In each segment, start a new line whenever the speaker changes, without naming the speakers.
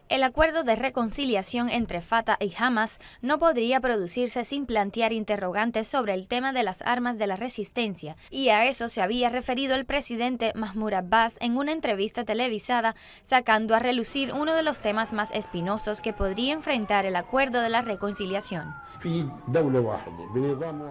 El acuerdo de reconciliación entre Fatah y Hamas no podría producirse sin plantear interrogantes sobre el tema de las armas de la resistencia, y a eso se había referido el presidente Mahmoud Abbas en una entrevista televisada, sacando a relucir uno de los temas más espinosos que podría enfrentar el acuerdo de la reconciliación.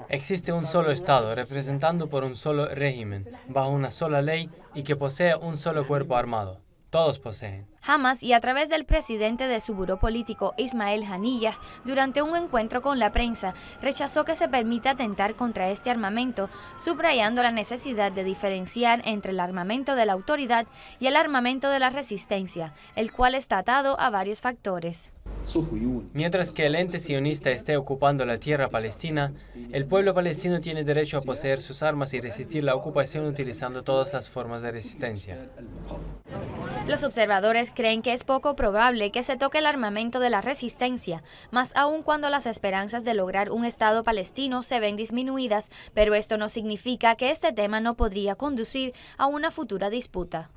Existe un solo Estado, representado por un solo régimen, bajo una sola ley y que posee un solo cuerpo armado. Todos poseen.
Hamas, y a través del presidente de su buró político, Ismael Haniyeh, durante un encuentro con la prensa, rechazó que se permita atentar contra este armamento, subrayando la necesidad de diferenciar entre el armamento de la autoridad y el armamento de la resistencia, el cual está atado a varios factores.
Mientras que el ente sionista esté ocupando la tierra palestina, el pueblo palestino tiene derecho a poseer sus armas y resistir la ocupación utilizando todas las formas de resistencia.
Los observadores creen que es poco probable que se toque el armamento de la resistencia, más aún cuando las esperanzas de lograr un Estado palestino se ven disminuidas, pero esto no significa que este tema no podría conducir a una futura disputa.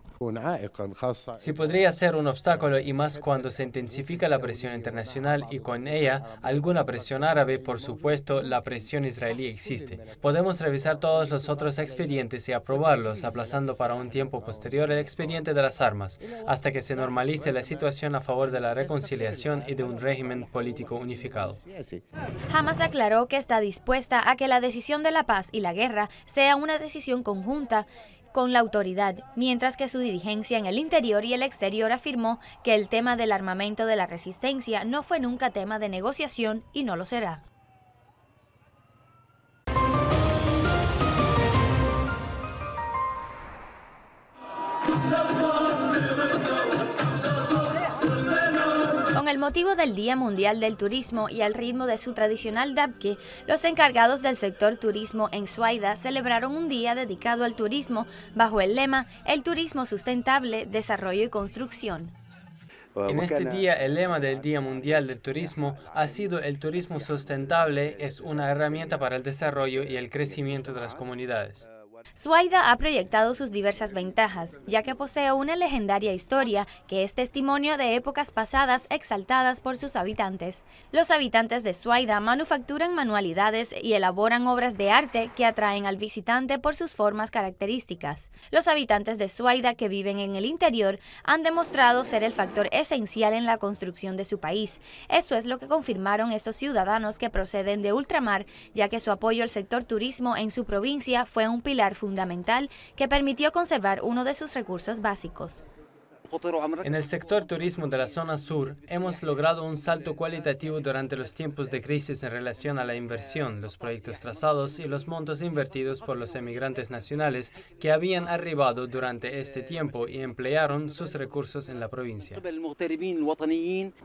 Sí podría ser un obstáculo, y más cuando se intensifica la presión internacional y con ella alguna presión árabe. Por supuesto, la presión israelí existe. Podemos revisar todos los otros expedientes y aprobarlos, aplazando para un tiempo posterior el expediente de las armas, hasta que se normalice la situación a favor de la reconciliación y de un régimen político unificado.
Hamas aclaró que está dispuesta a que la decisión de la paz y la guerra sea una decisión conjunta con la autoridad, mientras que su dirigencia en el interior y el exterior afirmó que el tema del armamento de la resistencia no fue nunca tema de negociación y no lo será. Con el motivo del Día Mundial del Turismo y al ritmo de su tradicional dabke, los encargados del sector turismo en Suaida celebraron un día dedicado al turismo bajo el lema "El turismo sustentable, desarrollo y construcción".
En este día, el lema del Día Mundial del Turismo ha sido "El turismo sustentable es una herramienta para el desarrollo y el crecimiento de las comunidades".
Suaida ha proyectado sus diversas ventajas, ya que posee una legendaria historia que es testimonio de épocas pasadas exaltadas por sus habitantes. Los habitantes de Suaida manufacturan manualidades y elaboran obras de arte que atraen al visitante por sus formas características. Los habitantes de Suaida que viven en el interior han demostrado ser el factor esencial en la construcción de su país. Esto es lo que confirmaron estos ciudadanos que proceden de ultramar, ya que su apoyo al sector turismo en su provincia fue un pilar fundamental que permitió conservar uno de sus recursos básicos.
En el sector turismo de la zona sur, hemos logrado un salto cualitativo durante los tiempos de crisis en relación a la inversión, los proyectos trazados y los montos invertidos por los emigrantes nacionales que habían arribado durante este tiempo y emplearon sus recursos en la provincia.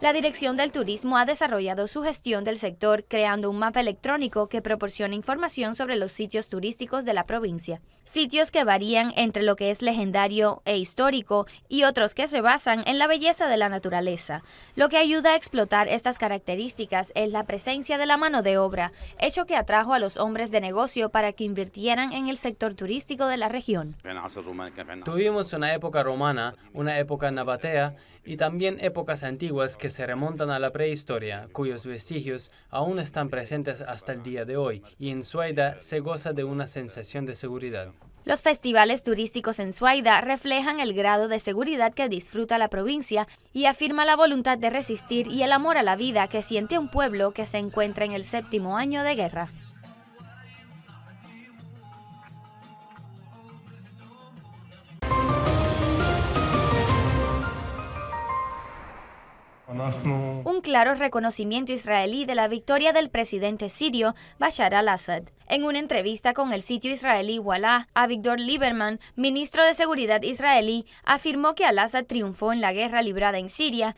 La Dirección del Turismo ha desarrollado su gestión del sector creando un mapa electrónico que proporciona información sobre los sitios turísticos de la provincia. Sitios que varían entre lo que es legendario e histórico y otros que se basan en la belleza de la naturaleza. Lo que ayuda a explotar estas características es la presencia de la mano de obra, hecho que atrajo a los hombres de negocio para que invirtieran en el sector turístico de la región.
Tuvimos una época romana, una época nabatea y también épocas antiguas que se remontan a la prehistoria, cuyos vestigios aún están presentes hasta el día de hoy, y en Suaida se goza de una sensación de seguridad.
Los festivales turísticos en Suaida reflejan el grado de seguridad que disfruta la provincia y afirma la voluntad de resistir y el amor a la vida que siente un pueblo que se encuentra en el 7º año de guerra. Un claro reconocimiento israelí de la victoria del presidente sirio Bashar al-Assad. En una entrevista con el sitio israelí Walla, Avigdor Lieberman, ministro de Seguridad israelí, afirmó que al-Assad triunfó en la guerra librada en Siria.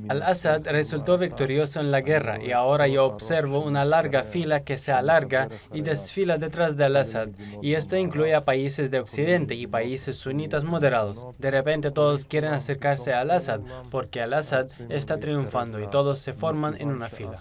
Al-Assad resultó victorioso en la guerra y ahora yo observo una larga fila que se alarga y desfila detrás de al-Assad, y esto incluye a países de Occidente y países sunitas moderados. De repente todos quieren acercarse a al-Assad porque al-Assad está triunfando y todos se forman en una fila.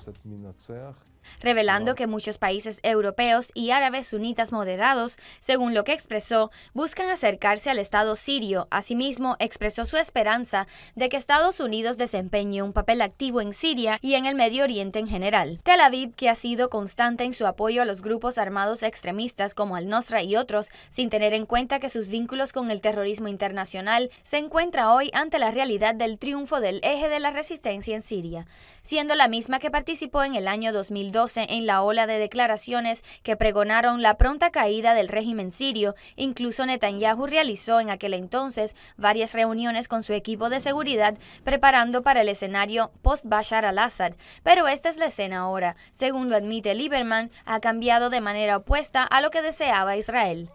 revelando que muchos países europeos y árabes sunitas moderados, según lo que expresó, buscan acercarse al Estado sirio. Asimismo, expresó su esperanza de que Estados Unidos desempeñe un papel activo en Siria y en el Medio Oriente en general. Tel Aviv, que ha sido constante en su apoyo a los grupos armados extremistas como Al-Nusra y otros, sin tener en cuenta que sus vínculos con el terrorismo internacional, se encuentra hoy ante la realidad del triunfo del eje de la resistencia en Siria, siendo la misma que participó en el año 2012 en la ola de declaraciones que pregonaron la pronta caída del régimen sirio. Incluso Netanyahu realizó en aquel entonces varias reuniones con su equipo de seguridad preparando para el escenario post-Bashar al-Assad, pero esta es la escena ahora. Según lo admite Lieberman, ha cambiado de manera opuesta a lo que deseaba Israel.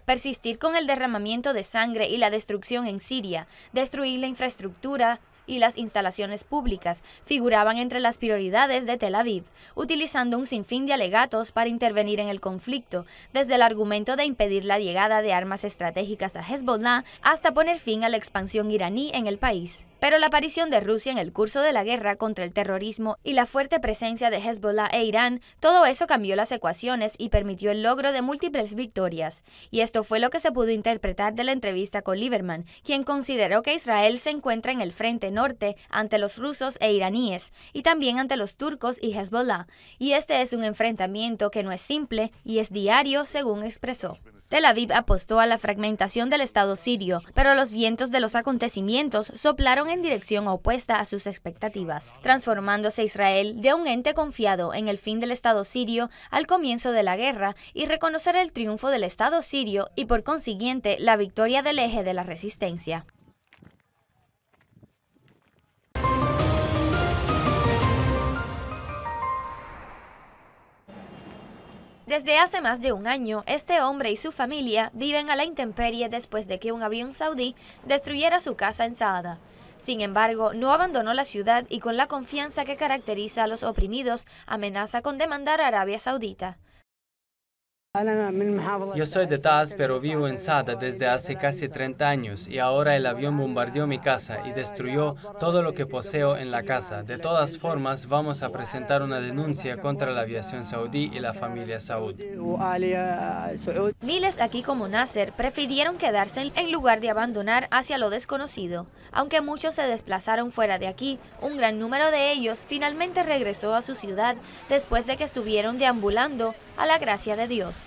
Persistir con el derramamiento de sangre y la destrucción en Siria, destruir la infraestructura y las instalaciones públicas figuraban entre las prioridades de Tel Aviv, utilizando un sinfín de alegatos para intervenir en el conflicto, desde el argumento de impedir la llegada de armas estratégicas a Hezbollah hasta poner fin a la expansión iraní en el país. Pero la aparición de Rusia en el curso de la guerra contra el terrorismo y la fuerte presencia de Hezbollah e Irán, todo eso cambió las ecuaciones y permitió el logro de múltiples victorias. Y esto fue lo que se pudo interpretar de la entrevista con Lieberman, quien consideró que Israel se encuentra en el frente norte ante los rusos e iraníes, y también ante los turcos y Hezbollah. Y este es un enfrentamiento que no es simple y es diario, según expresó. Tel Aviv apostó a la fragmentación del Estado sirio, pero los vientos de los acontecimientos soplaron en dirección opuesta a sus expectativas, transformándose Israel de un ente confiado en el fin del Estado sirio al comienzo de la guerra y reconocer el triunfo del Estado sirio y por consiguiente la victoria del eje de la resistencia. Desde hace más de un año, este hombre y su familia viven a la intemperie después de que un avión saudí destruyera su casa en Saada. Sin embargo, no abandonó la ciudad y con la confianza que caracteriza a los oprimidos, amenaza con demandar a Arabia Saudita.
Yo soy de Taz, pero vivo en Saada desde hace casi 30 años y ahora el avión bombardeó mi casa y destruyó todo lo que poseo en la casa. De todas formas, vamos a presentar una denuncia contra la aviación saudí y la familia Saud.
Miles aquí como Nasser prefirieron quedarse en lugar de abandonar hacia lo desconocido. Aunque muchos se desplazaron fuera de aquí, un gran número de ellos finalmente regresó a su ciudad después de que estuvieron deambulando a la gracia de Dios.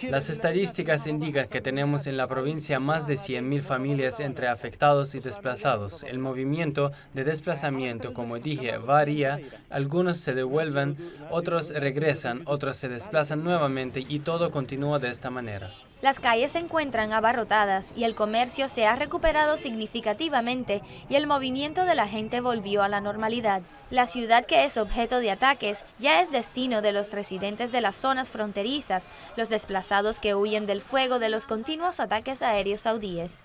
Las estadísticas indican que tenemos en la provincia más de 100.000 familias entre afectados y desplazados. El movimiento de desplazamiento, como dije, varía. Algunos se devuelven, otros regresan, otros se desplazan nuevamente y todo continúa de esta manera.
Las calles se encuentran abarrotadas y el comercio se ha recuperado significativamente y el movimiento de la gente volvió a la normalidad. La ciudad, que es objeto de ataques, ya es destino de los residentes de las zonas fronterizas, los desplazados que huyen del fuego de los continuos ataques aéreos saudíes.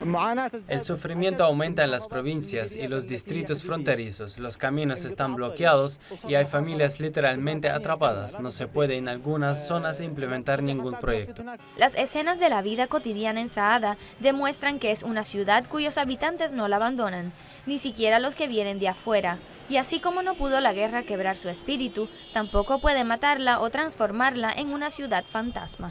El sufrimiento aumenta en las provincias y los distritos fronterizos. Los caminos están bloqueados y hay familias literalmente atrapadas. No se puede en algunas zonas implementar ningún proyecto.
Las escenas de la vida cotidiana en Saada demuestran que es una ciudad cuyos habitantes no la abandonan, ni siquiera los que vienen de afuera. Y así como no pudo la guerra quebrar su espíritu, tampoco puede matarla o transformarla en una ciudad fantasma.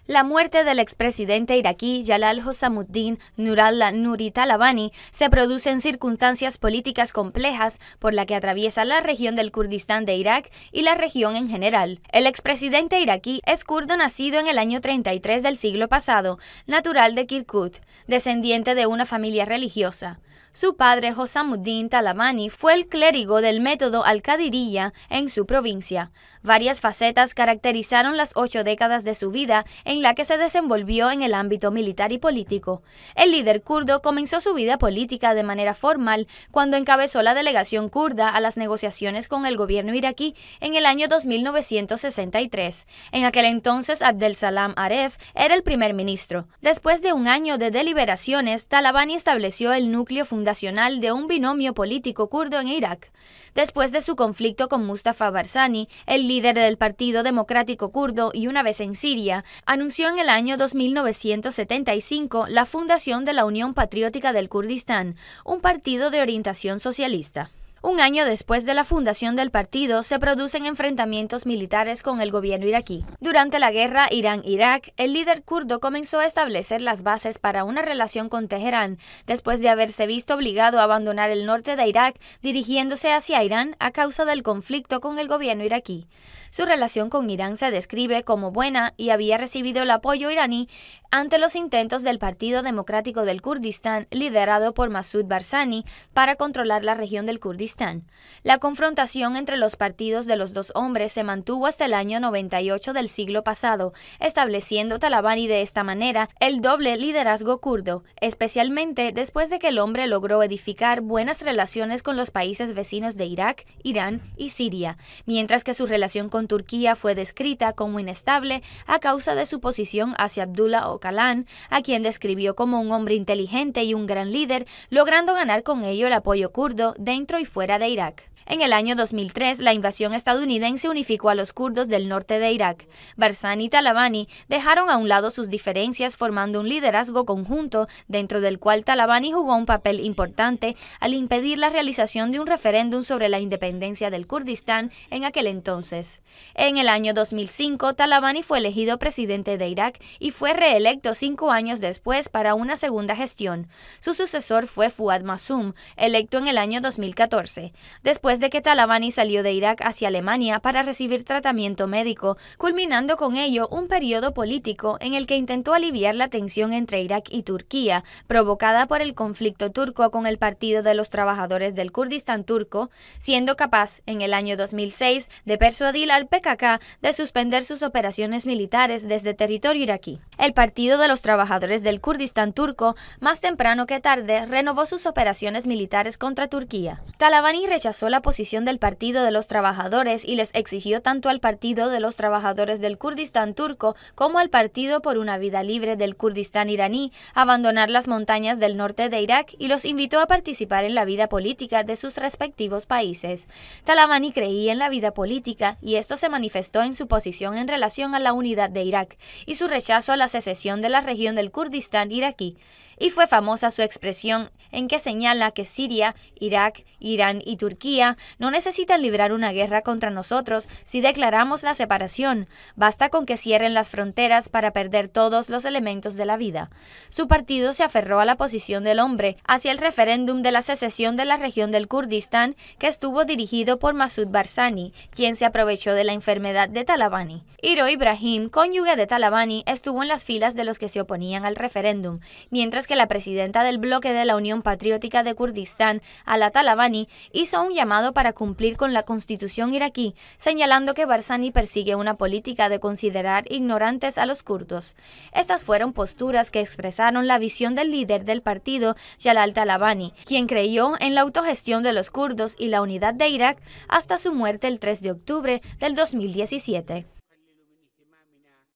La muerte del expresidente iraquí Jalal Hossamuddin Nurallah Nuri Talabani se produce en circunstancias políticas complejas por la que atraviesa la región del Kurdistán de Irak y la región en general. El expresidente iraquí es kurdo nacido en el año 33 del siglo pasado, natural de Kirkuk, descendiente de una familia religiosa. Su padre, Hossamuddin Talabani, fue el clérigo del método al-Qadiriyya en su provincia. Varias facetas caracterizaron las 8 décadas de su vida en la que se desenvolvió en el ámbito militar y político. El líder kurdo comenzó su vida política de manera formal cuando encabezó la delegación kurda a las negociaciones con el gobierno iraquí en el año 1963. En aquel entonces, Abdel Salam Aref era el primer ministro. Después de un año de deliberaciones, Talabani estableció el núcleo fundamental fundacional de un binomio político kurdo en Irak. Después de su conflicto con Mustafa Barzani, el líder del Partido Democrático Kurdo, y una vez en Siria, anunció en el año 1975 la fundación de la Unión Patriótica del Kurdistán, un partido de orientación socialista. Un año después de la fundación del partido, se producen enfrentamientos militares con el gobierno iraquí. Durante la guerra Irán-Irak, el líder kurdo comenzó a establecer las bases para una relación con Teherán, después de haberse visto obligado a abandonar el norte de Irak, dirigiéndose hacia Irán a causa del conflicto con el gobierno iraquí. Su relación con Irán se describe como buena y había recibido el apoyo iraní ante los intentos del Partido Democrático del Kurdistán, liderado por Masoud Barzani, para controlar la región del Kurdistán. La confrontación entre los partidos de los dos hombres se mantuvo hasta el año 98 del siglo pasado, estableciendo Talabani de esta manera el doble liderazgo kurdo, especialmente después de que el hombre logró edificar buenas relaciones con los países vecinos de Irak, Irán y Siria, mientras que su relación con Turquía fue descrita como inestable a causa de su posición hacia Abdullah Öcalan, a quien describió como un hombre inteligente y un gran líder, logrando ganar con ello el apoyo kurdo dentro y fuera de Irak. En el año 2003, la invasión estadounidense unificó a los kurdos del norte de Irak. Barzani y Talabani dejaron a un lado sus diferencias, formando un liderazgo conjunto, dentro del cual Talabani jugó un papel importante al impedir la realización de un referéndum sobre la independencia del Kurdistán en aquel entonces. En el año 2005, Talabani fue elegido presidente de Irak y fue reelecto 5 años después para una segunda gestión. Su sucesor fue Fuad Masum, electo en el año 2014. Después de que Talabani salió de Irak hacia Alemania para recibir tratamiento médico, culminando con ello un periodo político en el que intentó aliviar la tensión entre Irak y Turquía, provocada por el conflicto turco con el Partido de los Trabajadores del Kurdistán turco, siendo capaz en el año 2006 de persuadir al PKK de suspender sus operaciones militares desde territorio iraquí. El Partido de los Trabajadores del Kurdistán turco, más temprano que tarde, renovó sus operaciones militares contra Turquía. Talabani rechazó la posición del Partido de los Trabajadores y les exigió tanto al Partido de los Trabajadores del Kurdistán turco como al Partido por una Vida Libre del Kurdistán iraní abandonar las montañas del norte de Irak y los invitó a participar en la vida política de sus respectivos países. Talabani creía en la vida política y esto se manifestó en su posición en relación a la unidad de Irak y su rechazo a la secesión de la región del Kurdistán iraquí. Y fue famosa su expresión en que señala que Siria, Irak, Irán y Turquía no necesitan librar una guerra contra nosotros si declaramos la separación. Basta con que cierren las fronteras para perder todos los elementos de la vida. Su partido se aferró a la posición del hombre hacia el referéndum de la secesión de la región del Kurdistán, que estuvo dirigido por Masoud Barzani, quien se aprovechó de la enfermedad de Talabani. Hiro Ibrahim, cónyuge de Talabani, estuvo en las filas de los que se oponían al referéndum, mientras que la presidenta del bloque de la Unión Patriótica de Kurdistán, Ala Talabani, hizo un llamado para cumplir con la constitución iraquí, señalando que Barzani persigue una política de considerar ignorantes a los kurdos. Estas fueron posturas que expresaron la visión del líder del partido, Jalal Talabani, quien creyó en la autogestión de los kurdos y la unidad de Irak hasta su muerte el 3 de octubre del 2017.